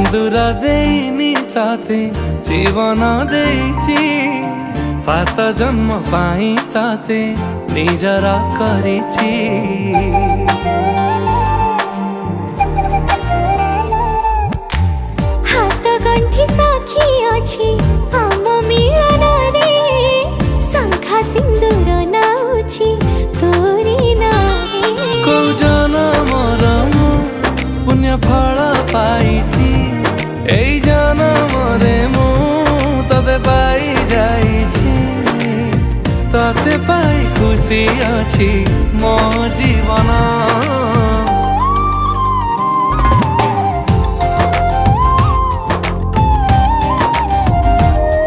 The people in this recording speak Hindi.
सिंदूर देनी ताते जीवन देइछि सात जन्म पाई ताते निजरा करिछि। हाथ गंठी साखी अछि आम मिलन रे शंखा सिंदूर नाउछि तोरी नाहे। को जनमर मु पुण्य फल पाइछि एई जनमरे मु तते पाई जाइछि। तते पाई खुशी अछि मो जीवन।